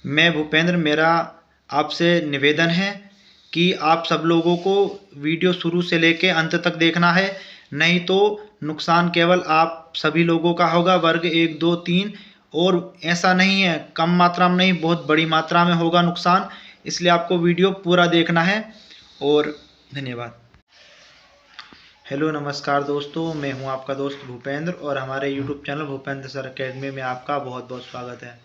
मैं भूपेंद्र, मेरा आपसे निवेदन है कि आप सब लोगों को वीडियो शुरू से लेके अंत तक देखना है, नहीं तो नुकसान केवल आप सभी लोगों का होगा, वर्ग 1, 2, 3। और ऐसा नहीं है, कम मात्रा में नहीं, बहुत बड़ी मात्रा में होगा नुकसान, इसलिए आपको वीडियो पूरा देखना है। और धन्यवाद। हेलो नमस्कार दोस्तों, मैं हूं आपका दोस्त भूपेंद्र और हमारे YouTube channel Bhupendra sir academy में आपका बहुत बहुत स्वागत है।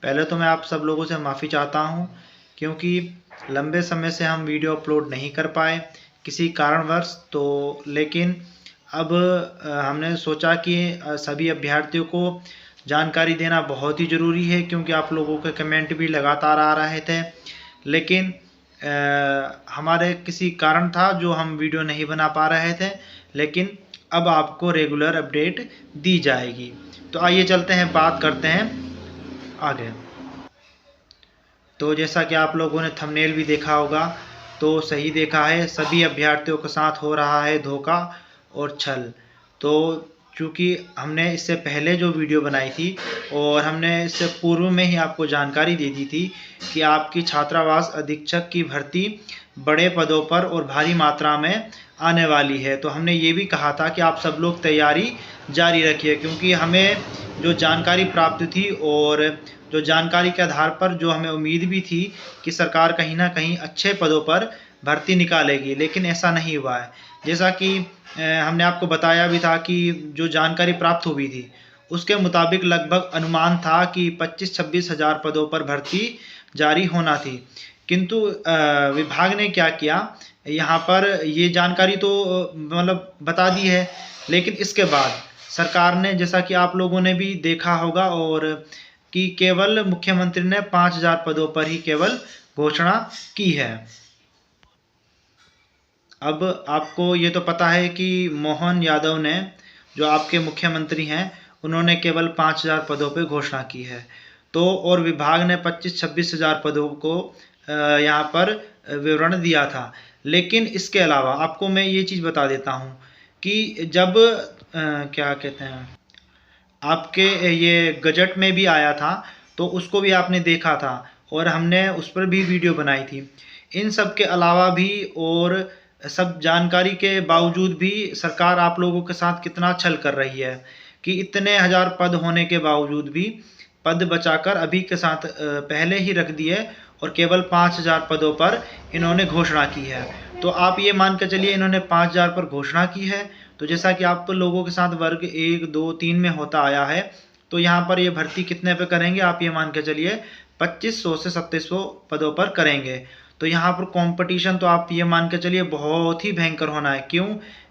पहले तो मैं आप सब लोगों से माफ़ी चाहता हूं क्योंकि लंबे समय से हम वीडियो अपलोड नहीं कर पाए किसी कारणवश। लेकिन अब हमने सोचा कि सभी अभ्यर्थियों को जानकारी देना बहुत ही ज़रूरी है, क्योंकि आप लोगों के कमेंट भी लगातार आ रहे थे। लेकिन हमारे किसी कारण था जो हम वीडियो नहीं बना पा रहे थे, लेकिन अब आपको रेगुलर अपडेट दी जाएगी। तो आइए चलते हैं, बात करते हैं आगे। तो जैसा कि आप लोगों ने थंबनेल भी देखा होगा, तो सही देखा है, सभी अभ्यर्थियों के साथ हो रहा है धोखा और छल। तो चूँकि हमने इससे पहले जो वीडियो बनाई थी और हमने इससे पूर्व में ही आपको जानकारी दे दी थी कि आपकी छात्रावास अधीक्षक की भर्ती बड़े पदों पर और भारी मात्रा में आने वाली है। तो हमने ये भी कहा था कि आप सब लोग तैयारी जारी रखिए, क्योंकि हमें जो जानकारी प्राप्त थी और जो जानकारी के आधार पर जो हमें उम्मीद भी थी कि सरकार कहीं ना कहीं अच्छे पदों पर भर्ती निकालेगी, लेकिन ऐसा नहीं हुआ है। जैसा कि हमने आपको बताया भी था कि जो जानकारी प्राप्त हुई थी उसके मुताबिक लगभग अनुमान था कि 25-26 हज़ार पदों पर भर्ती जारी होना थी। किंतु विभाग ने क्या किया, यहाँ पर ये जानकारी तो मतलब बता दी है, लेकिन इसके बाद सरकार ने, जैसा कि आप लोगों ने भी देखा होगा, और कि केवल मुख्यमंत्री ने 5,000 पदों पर ही केवल घोषणा की है। अब आपको ये तो पता है कि मोहन यादव ने, जो आपके मुख्यमंत्री हैं, उन्होंने केवल 5,000 पदों पर घोषणा की है। तो और विभाग ने 25-26 हज़ार पदों को यहाँ पर विवरण दिया था। लेकिन इसके अलावा आपको मैं ये चीज़ बता देता हूँ कि जब क्या कहते हैं, आपके ये गजट में भी आया था, तो उसको भी आपने देखा था और हमने उस पर भी वीडियो बनाई थी। इन सब के अलावा भी और सब जानकारी के बावजूद भी सरकार आप लोगों के साथ कितना छल कर रही है कि इतने हज़ार पद होने के बावजूद भी पद बचाकर अभी के साथ पहले ही रख दिए और केवल 5,000 पदों पर इन्होंने घोषणा की है। तो आप ये मान के चलिए, इन्होंने 5,000 पर घोषणा की है, तो जैसा कि आप लोगों के साथ वर्ग 1, 2, 3 में होता आया है, तो यहाँ पर ये भर्ती कितने पे करेंगे, आप ये मान के चलिए 2500 से 2700 पदों पर करेंगे। तो यहाँ पर कंपटीशन तो आप ये मान के चलिए बहुत ही भयंकर होना है। क्यों?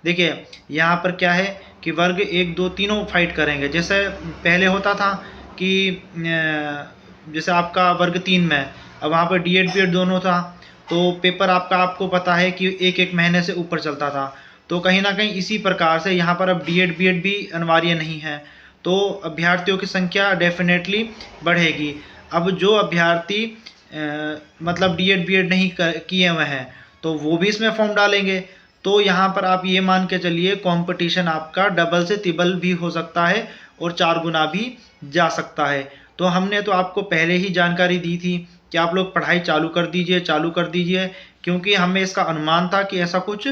देखिए यहाँ पर क्या है कि वर्ग 1, 2, तीनों फाइट करेंगे। जैसे पहले होता था कि जैसे आपका वर्ग 3 में, अब वहाँ पर डी एड बी एड दोनों था, तो पेपर आपको पता है कि एक महीने से ऊपर चलता था। तो कहीं ना कहीं इसी प्रकार से यहाँ पर अब डी एड बी एड भी अनिवार्य नहीं है, तो अभ्यर्थियों की संख्या डेफिनेटली बढ़ेगी। अब जो अभ्यर्थी मतलब डी एड बी एड नहीं किए हुए हैं, तो वो भी इसमें फॉर्म डालेंगे। तो यहाँ पर आप ये मान के चलिए कंपटीशन आपका डबल से तिबल भी हो सकता है और 4 गुना भी जा सकता है। तो हमने तो आपको पहले ही जानकारी दी थी कि आप लोग पढ़ाई चालू कर दीजिए, क्योंकि हमें इसका अनुमान था कि ऐसा कुछ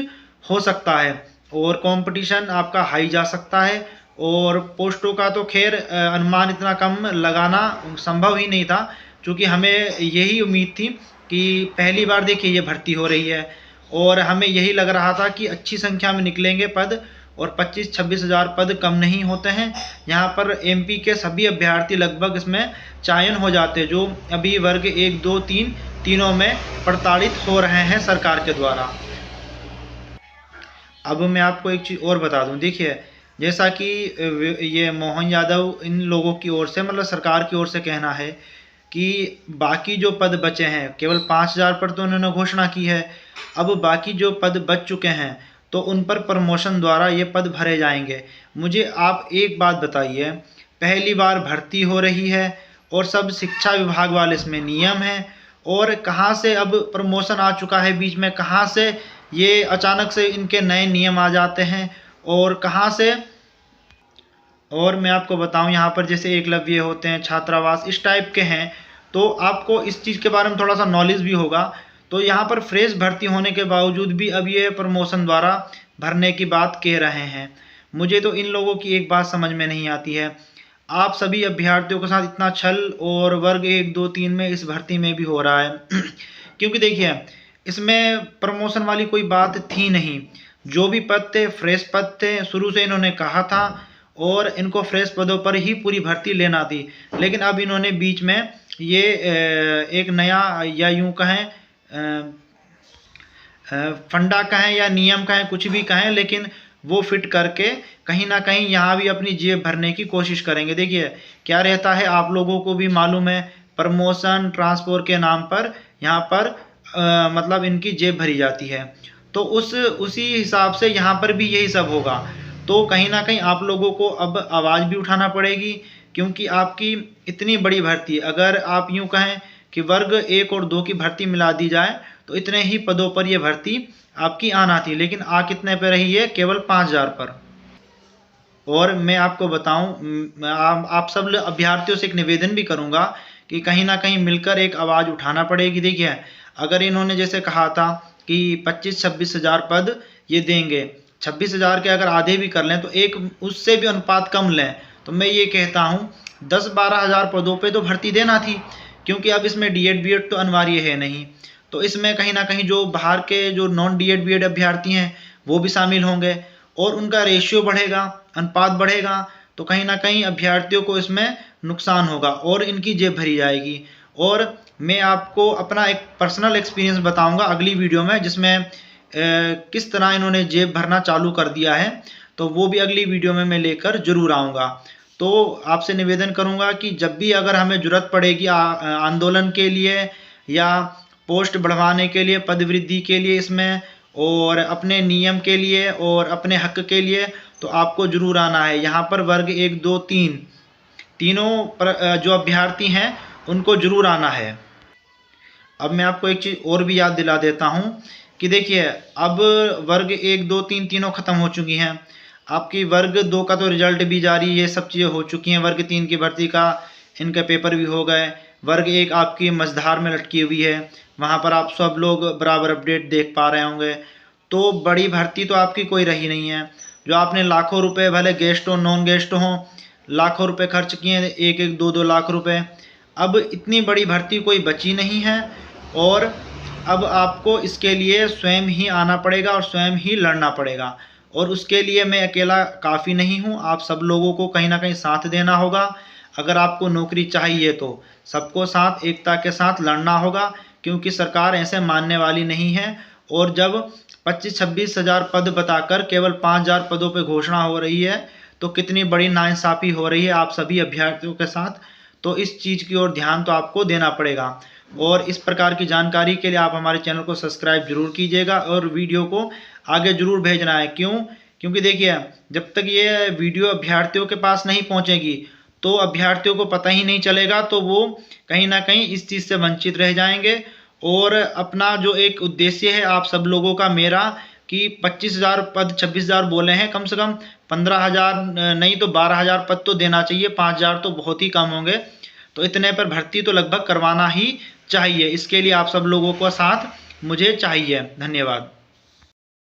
हो सकता है और कंपटीशन आपका हाई जा सकता है। और पोस्टों का तो खैर अनुमान इतना कम लगाना संभव ही नहीं था, क्योंकि हमें यही उम्मीद थी कि पहली बार देखिए ये भर्ती हो रही है और हमें यही लग रहा था कि अच्छी संख्या में निकलेंगे पद, और 25-26 हज़ार पद कम नहीं होते हैं। यहाँ पर एमपी के सभी अभ्यर्थी लगभग इसमें चयन हो जाते, जो अभी वर्ग 1, 2, 3 तीनों में प्रताड़ित हो रहे हैं सरकार के द्वारा। अब मैं आपको एक चीज़ और बता दूं, देखिए जैसा कि ये मोहन यादव इन लोगों की ओर से, मतलब सरकार की ओर से कहना है कि बाकी जो पद बचे हैं, केवल 5,000 पर तो उन्होंने घोषणा की है, अब बाकी जो पद बच चुके हैं तो उन पर प्रमोशन द्वारा ये पद भरे जाएंगे। मुझे आप एक बात बताइए, पहली बार भर्ती हो रही है और सब शिक्षा विभाग वाले इसमें नियम हैं, और कहाँ से अब प्रमोशन आ चुका है बीच में, कहाँ से ये अचानक से इनके नए नियम आ जाते हैं और कहाँ से। और मैं आपको बताऊं, यहाँ पर जैसे एकलव्य होते हैं, छात्रावास इस टाइप के हैं, तो आपको इस चीज़ के बारे में थोड़ा सा नॉलेज भी होगा। तो यहाँ पर फ्रेश भर्ती होने के बावजूद भी अब ये प्रमोशन द्वारा भरने की बात कह रहे हैं। मुझे तो इन लोगों की एक बात समझ में नहीं आती है, आप सभी अभ्यर्थियों के साथ इतना छल और वर्ग 1, 2, 3 में इस भर्ती में भी हो रहा है क्योंकि देखिए इसमें प्रमोशन वाली कोई बात थी नहीं, जो भी पद थे फ्रेश पद थे, शुरू से इन्होंने कहा था और इनको फ्रेश पदों पर ही पूरी भर्ती लेना थी। लेकिन अब इन्होंने बीच में ये एक नया या यूं कहें फंडा कहें या नियम कहें, कुछ भी कहें, लेकिन वो फिट करके कहीं ना कहीं यहाँ भी अपनी जेब भरने की कोशिश करेंगे। देखिए क्या रहता है, आप लोगों को भी मालूम है, प्रमोशन ट्रांसपोर्ट के नाम पर यहाँ पर मतलब इनकी जेब भरी जाती है। तो उसी हिसाब से यहाँ पर भी यही सब होगा। तो कहीं ना कहीं आप लोगों को अब आवाज़ भी उठाना पड़ेगी, क्योंकि आपकी इतनी बड़ी भर्ती, अगर आप यूँ कहें कि वर्ग 1 और 2 की भर्ती मिला दी जाए तो इतने ही पदों पर यह भर्ती आपकी आना थी, लेकिन आ कितने पर रही है, केवल 5000 पर। और मैं आपको बताऊं, आप सब अभ्यर्थियों से एक निवेदन भी करूंगा कि कहीं ना कहीं मिलकर एक आवाज़ उठाना पड़ेगी। देखिए अगर इन्होंने जैसे कहा था कि 25-26 हज़ार पद ये देंगे, 26 हज़ार के अगर आधे भी कर लें तो एक उससे भी अनुपात कम लें, तो मैं ये कहता हूँ 10-12 हज़ार पदों पे तो भर्ती देना थी, क्योंकि अब इसमें डीएड बीएड तो अनिवार्य है नहीं। तो इसमें कहीं ना कहीं जो बाहर के जो नॉन डीएड बीएड अभ्यर्थी हैं वो भी शामिल होंगे और उनका रेशियो बढ़ेगा, अनुपात बढ़ेगा, तो कहीं ना कहीं अभ्यर्थियों को इसमें नुकसान होगा और इनकी जेब भरी जाएगी। और मैं आपको अपना एक पर्सनल एक्सपीरियंस बताऊंगा अगली वीडियो में, जिसमें किस तरह इन्होंने जेब भरना चालू कर दिया है, तो वो भी अगली वीडियो में मैं लेकर जरूर आऊँगा। तो आपसे निवेदन करूँगा कि जब भी अगर हमें ज़रूरत पड़ेगी आंदोलन के लिए या पोस्ट बढ़वाने के लिए, पद वृद्धि के लिए इसमें, और अपने नियम के लिए और अपने हक के लिए, तो आपको जरूर आना है। यहाँ पर वर्ग 1, 2, 3 तीनों पर जो अभ्यर्थी हैं उनको जरूर आना है। अब मैं आपको एक चीज़ और भी याद दिला देता हूँ कि देखिए अब वर्ग 1, 2, 3 तीनों ख़त्म हो चुकी हैं। आपकी वर्ग 2 का तो रिजल्ट भी जारी, ये सब चीज़ें हो चुकी हैं। वर्ग 3 की भर्ती का इनके पेपर भी हो गए। वर्ग 1 आपकी मझधार में लटकी हुई है, वहाँ पर आप सब लोग बराबर अपडेट देख पा रहे होंगे। तो बड़ी भर्ती तो आपकी कोई रही नहीं है। जो आपने लाखों रुपए, भले गेस्ट हो नॉन गेस्ट हो, लाखों रुपए खर्च किए, 1-1, 2-2 लाख रुपए, अब इतनी बड़ी भर्ती कोई बची नहीं है। और अब आपको इसके लिए स्वयं ही आना पड़ेगा और स्वयं ही लड़ना पड़ेगा। और उसके लिए मैं अकेला काफ़ी नहीं हूँ, आप सब लोगों को कहीं ना कहीं साथ देना होगा। अगर आपको नौकरी चाहिए तो सबको साथ एकता के साथ लड़ना होगा, क्योंकि सरकार ऐसे मानने वाली नहीं है। और जब 25-26 हज़ार पद बताकर केवल 5000 पदों पर घोषणा हो रही है, तो कितनी बड़ी नाइंसाफ़ी हो रही है आप सभी अभ्यर्थियों के साथ। तो इस चीज़ की ओर ध्यान तो आपको देना पड़ेगा। और इस प्रकार की जानकारी के लिए आप हमारे चैनल को सब्सक्राइब जरूर कीजिएगा और वीडियो को आगे जरूर भेजना है। क्योंकि देखिए जब तक ये वीडियो अभ्यर्थियों के पास नहीं पहुंचेगी तो अभ्यर्थियों को पता ही नहीं चलेगा, तो वो कहीं ना कहीं इस चीज़ से वंचित रह जाएंगे। और अपना जो एक उद्देश्य है आप सब लोगों का, मेरा, कि 25,000 पद 26,000 बोले हैं, कम से कम 15,000 नहीं तो 12,000 पद तो देना चाहिए। 5,000 तो बहुत ही कम होंगे, तो इतने पर भर्ती तो लगभग करवाना ही चाहिए। इसके लिए आप सब लोगों को साथ मुझे चाहिए। धन्यवाद।